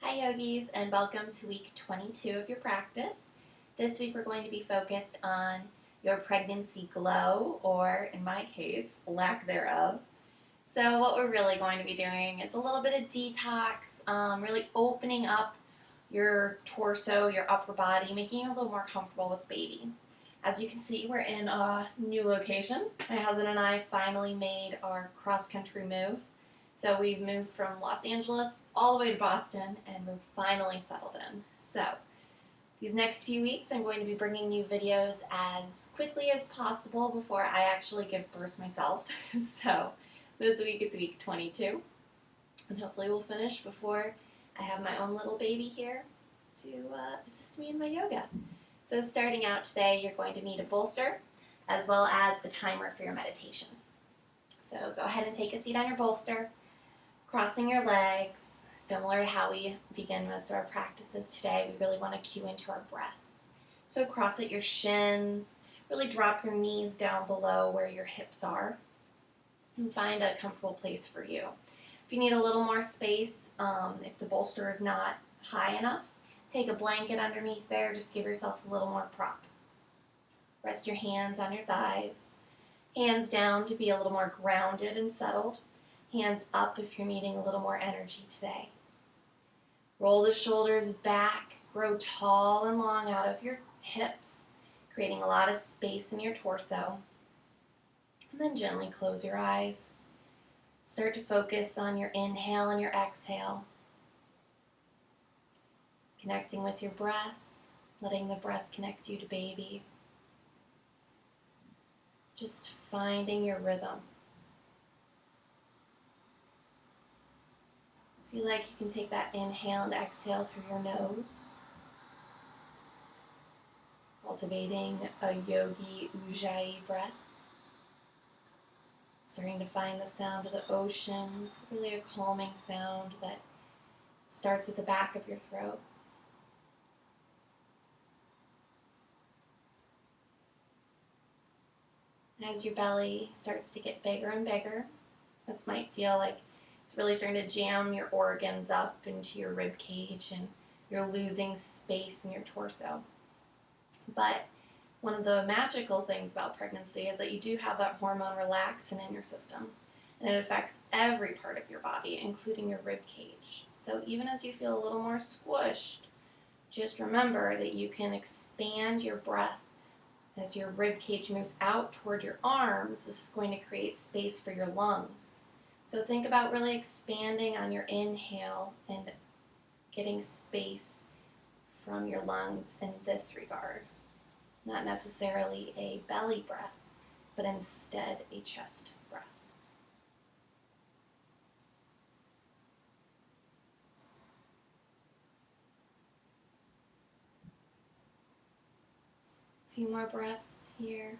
Hi yogis, and welcome to week 22 of your practice. This week we're going to be focused on your pregnancy glow, or in my case, lack thereof. So what we're really going to be doing is a little bit of detox, really opening up your torso, your upper body, making you a little more comfortable with baby. As you can see, we're in a new location. My husband and I finally made our cross-country move. So we've moved from Los Angeles all the way to Boston, and we've finally settled in. So these next few weeks I'm going to be bringing you videos as quickly as possible before I actually give birth myself. So this week it's week 22, and hopefully we'll finish before I have my own little baby here to assist me in my yoga. So starting out today, you're going to need a bolster as well as a timer for your meditation. So go ahead and take a seat on your bolster, crossing your legs, similar to how we begin most of our practices today. We really want to cue into our breath. So cross at your shins, really drop your knees down below where your hips are, and find a comfortable place for you. If you need a little more space, if the bolster is not high enough, take a blanket underneath there, just give yourself a little more prop. Rest your hands on your thighs, hands down to be a little more grounded and settled, hands up if you're needing a little more energy today. Roll the shoulders back, grow tall and long out of your hips, creating a lot of space in your torso. And then gently close your eyes. Start to focus on your inhale and your exhale. Connecting with your breath, letting the breath connect you to baby. Just finding your rhythm. If you like, you can take that inhale and exhale through your nose, cultivating a yogi ujjayi breath. Starting to find the sound of the ocean. It's really a calming sound that starts at the back of your throat. As your belly starts to get bigger and bigger, this might feel like it's really starting to jam your organs up into your rib cage and you're losing space in your torso. But one of the magical things about pregnancy is that you do have that hormone relaxin in your system, and it affects every part of your body, including your rib cage. So even as you feel a little more squished, just remember that you can expand your breath as your rib cage moves out toward your arms. This is going to create space for your lungs. So think about really expanding on your inhale and getting space from your lungs in this regard. Not necessarily a belly breath, but instead a chest breath. A few more breaths here.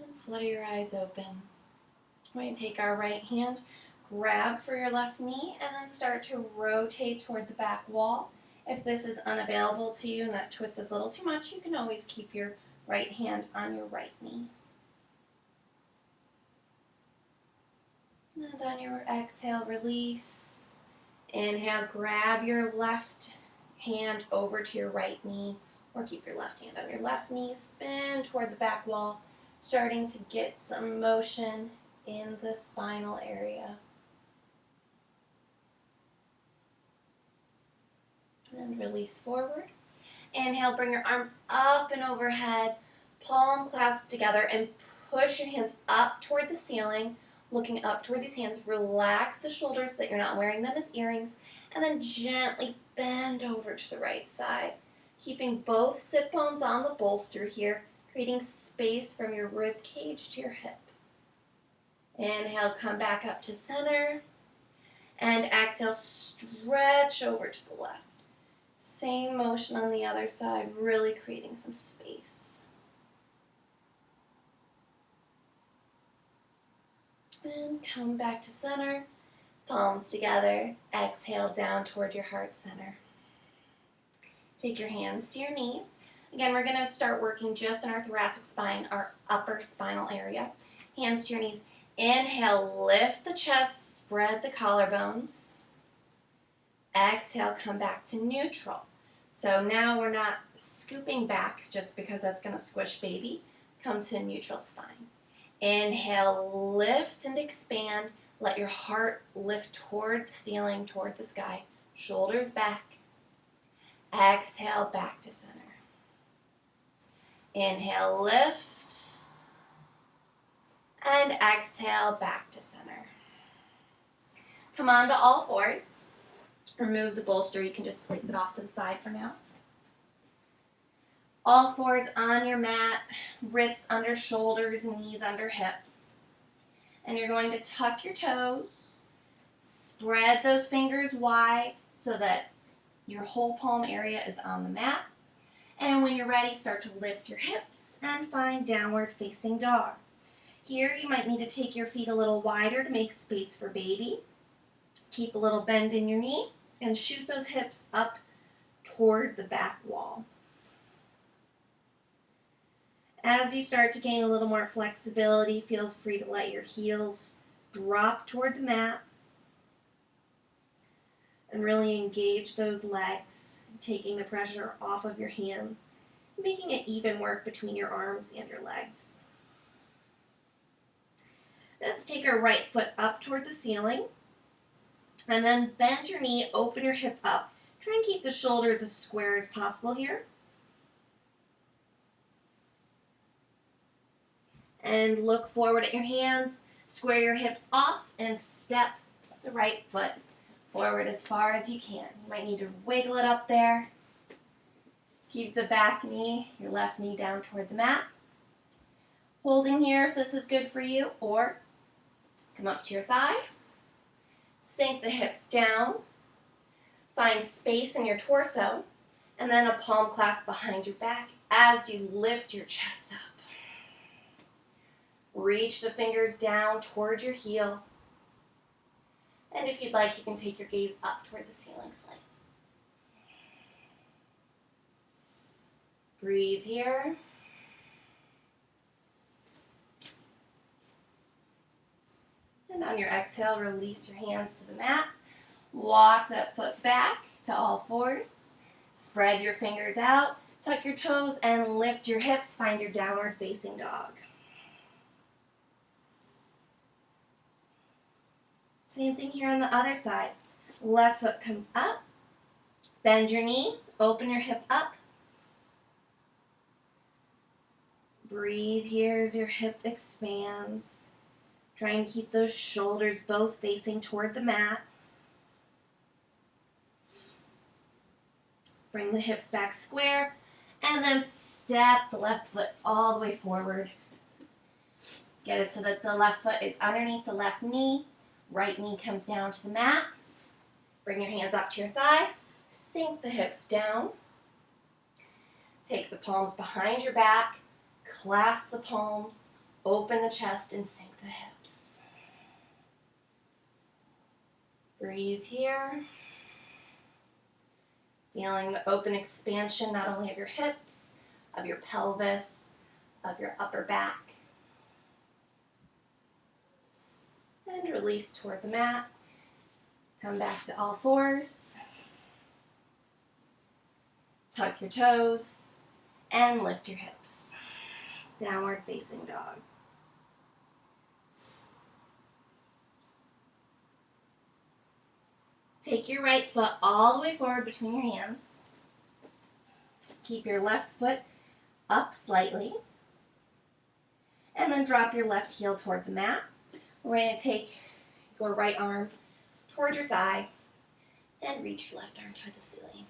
And flutter your eyes open. We're going to take our right hand, grab for your left knee, and then start to rotate toward the back wall. If this is unavailable to you and that twist is a little too much, you can always keep your right hand on your right knee. And on your exhale, release. Inhale, grab your left hand over to your right knee, or keep your left hand on your left knee, spin toward the back wall, starting to get some motion in the spinal area. And release forward. Inhale, bring your arms up and overhead, palm clasped together, and push your hands up toward the ceiling, looking up toward these hands. Relax the shoulders so that you're not wearing them as earrings, and then gently bend over to the right side, keeping both sit bones on the bolster here, creating space from your rib cage to your hip. Inhale, come back up to center, and exhale, stretch over to the left. Same motion on the other side, really creating some space. And come back to center, palms together, exhale down toward your heart center. Take your hands to your knees. Again, we're going to start working just in our thoracic spine, our upper spinal area. Hands to your knees. Inhale, lift the chest, spread the collarbones. Exhale, come back to neutral. So now we're not scooping back just because that's going to squish baby. Come to neutral spine. Inhale, lift and expand. Let your heart lift toward the ceiling, toward the sky. Shoulders back. Exhale, back to center. Inhale, lift. And exhale, back to center. Come on to all fours. Remove the bolster. You can just place it off to the side for now. All fours on your mat, wrists under shoulders, knees under hips. And you're going to tuck your toes, spread those fingers wide so that your whole palm area is on the mat. And when you're ready, start to lift your hips and find downward facing dog. Here you might need to take your feet a little wider to make space for baby. Keep a little bend in your knee and shoot those hips up toward the back wall. As you start to gain a little more flexibility, feel free to let your heels drop toward the mat and really engage those legs, taking the pressure off of your hands, making it even work between your arms and your legs. Let's take our right foot up toward the ceiling, and then bend your knee, open your hip up. Try and keep the shoulders as square as possible here. And look forward at your hands, square your hips off, and step the right foot forward as far as you can. You might need to wiggle it up there. Keep the back knee, your left knee down toward the mat. Holding here if this is good for you, or come up to your thigh. Sink the hips down. Find space in your torso, and then a palm clasp behind your back as you lift your chest up. Reach the fingers down toward your heel. And if you'd like, you can take your gaze up toward the ceiling slightly. Breathe here. And on your exhale, release your hands to the mat. Walk that foot back to all fours. Spread your fingers out. Tuck your toes and lift your hips. Find your downward facing dog. Same thing here on the other side. Left foot comes up. Bend your knee. Open your hip up. Breathe here as your hip expands. Try and keep those shoulders both facing toward the mat. Bring the hips back square, and then step the left foot all the way forward. Get it so that the left foot is underneath the left knee. Right knee comes down to the mat. Bring your hands up to your thigh. Sink the hips down. Take the palms behind your back. Clasp the palms. Open the chest and sink the hips. Breathe here. Feeling the open expansion not only of your hips, of your pelvis, of your upper back. And release toward the mat. Come back to all fours. Tuck your toes and lift your hips. Downward facing dog. Take your right foot all the way forward between your hands. Keep your left foot up slightly. And then drop your left heel toward the mat. We're going to take your right arm toward your thigh and reach your left arm toward the ceiling.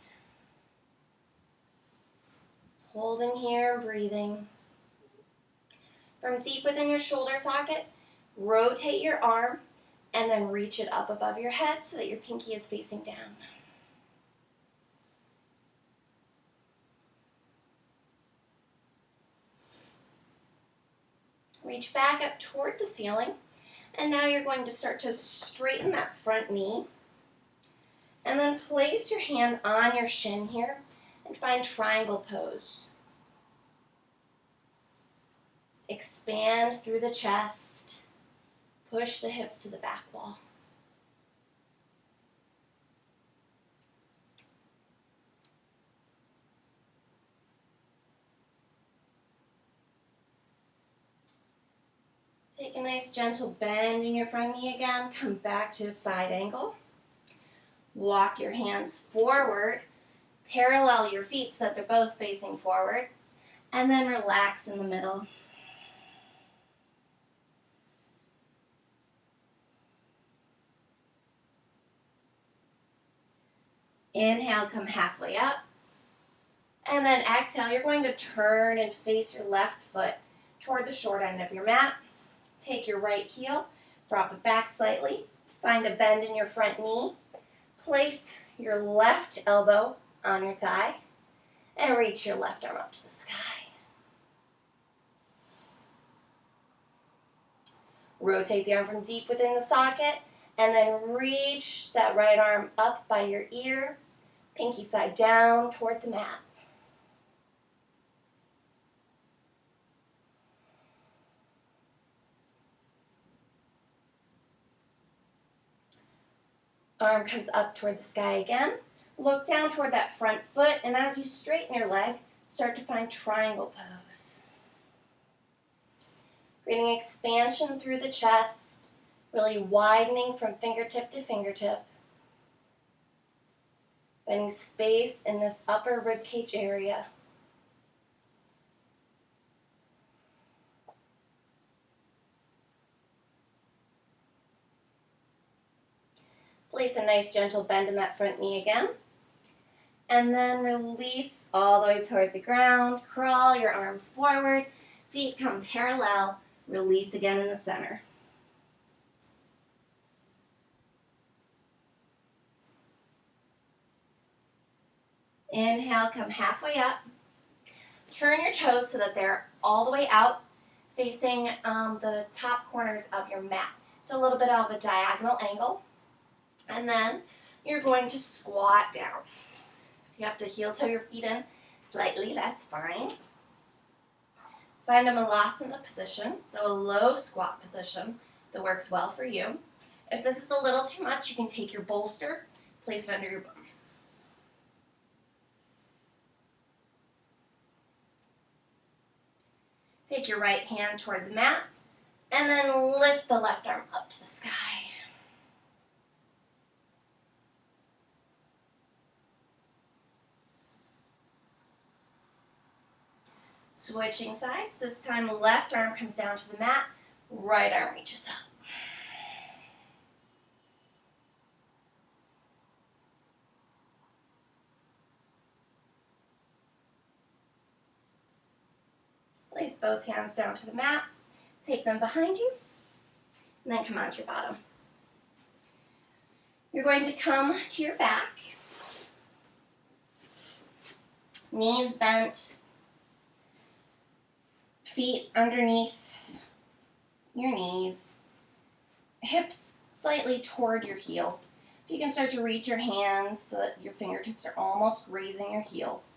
Holding here, breathing. From deep within your shoulder socket, rotate your arm and then reach it up above your head so that your pinky is facing down. Reach back up toward the ceiling, and now you're going to start to straighten that front knee, and then place your hand on your shin here and find triangle pose. Expand through the chest. Push the hips to the back wall. Take a nice gentle bend in your front knee again. Come back to a side angle. Walk your hands forward. Parallel your feet so that they're both facing forward. And then relax in the middle. Inhale, come halfway up. And then exhale, you're going to turn and face your left foot toward the short end of your mat. Take your right heel, drop it back slightly. Find a bend in your front knee. Place your left elbow on your thigh and reach your left arm up to the sky. Rotate the arm from deep within the socket and then reach that right arm up by your ear, pinky side down toward the mat. Arm comes up toward the sky again. Look down toward that front foot, and as you straighten your leg, start to find triangle pose. Creating expansion through the chest, really widening from fingertip to fingertip. Finding space in this upper ribcage area. Place a nice gentle bend in that front knee again. And then release all the way toward the ground. Crawl your arms forward. Feet come parallel. Release again in the center. Inhale, come halfway up. Turn your toes so that they're all the way out, facing the top corners of your mat. So a little bit of a diagonal angle. And then you're going to squat down. You have to heel toe your feet in slightly, that's fine. Find a malasana position, so a low squat position that works well for you. If this is a little too much, you can take your bolster, place it under your bum. Take your right hand toward the mat, and then lift the left arm up to the sky. Switching sides, this time left arm comes down to the mat, right arm reaches up. Place both hands down to the mat, take them behind you, and then come onto your bottom. You're going to come to your back, knees bent, feet underneath your knees, hips slightly toward your heels. If you can start to reach your hands so that your fingertips are almost grazing your heels.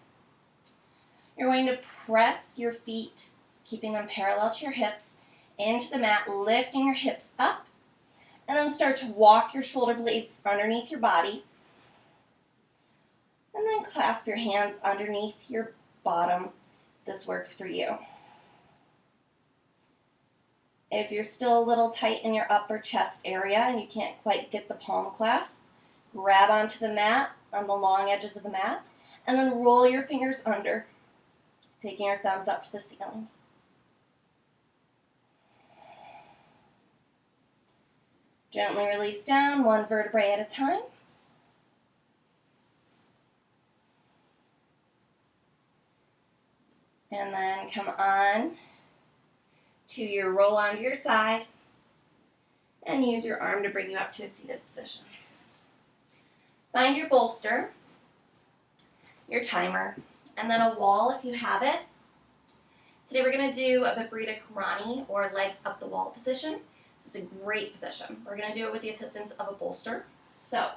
You're going to press your feet, keeping them parallel to your hips, into the mat, lifting your hips up, and then start to walk your shoulder blades underneath your body, and then clasp your hands underneath your bottom. This works for you. If you're still a little tight in your upper chest area and you can't quite get the palm clasp, grab onto the mat on the long edges of the mat, and then roll your fingers under, taking your thumbs up to the ceiling. Gently release down, one vertebrae at a time. And then come on to your roll onto your side and use your arm to bring you up to a seated position. Find your bolster, your timer, and then a wall if you have it. Today we're going to do a Viparita Karani, or legs up the wall position. This is a great position. We're going to do it with the assistance of a bolster. So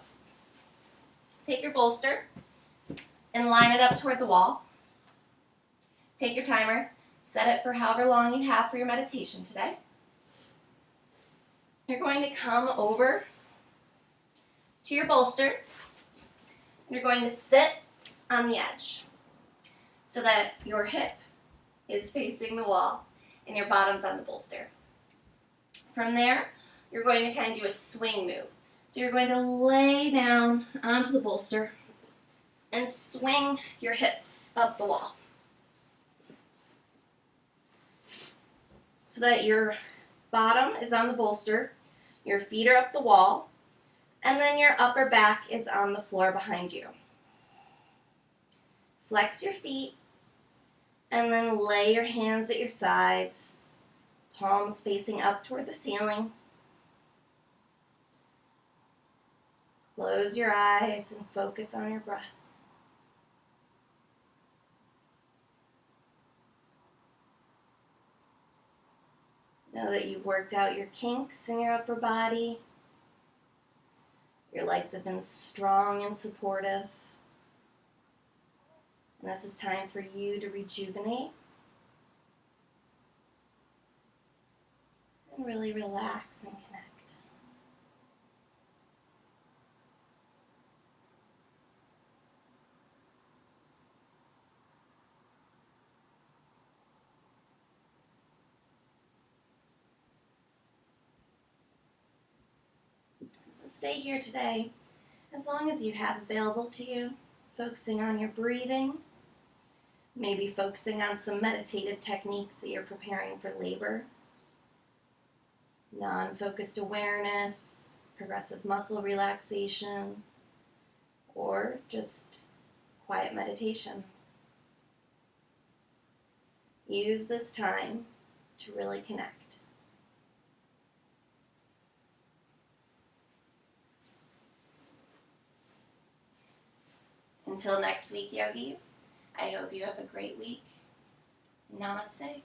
take your bolster and line it up toward the wall. Take your timer, set it for however long you have for your meditation today. You're going to come over to your bolster. And you're going to sit on the edge so that your hip is facing the wall and your bottom's on the bolster. From there, you're going to kind of do a swing move. So you're going to lay down onto the bolster and swing your hips up the wall so that your bottom is on the bolster, your feet are up the wall, and then your upper back is on the floor behind you. Flex your feet, and then lay your hands at your sides, palms facing up toward the ceiling. Close your eyes and focus on your breath. Know that you've worked out your kinks in your upper body. Your legs have been strong and supportive. And this is time for you to rejuvenate and really relax and connect. So stay here today as long as you have available to you, focusing on your breathing, maybe focusing on some meditative techniques that you're preparing for labor, non-focused awareness, progressive muscle relaxation, or just quiet meditation. Use this time to really connect. Until next week, yogis, I hope you have a great week. Namaste.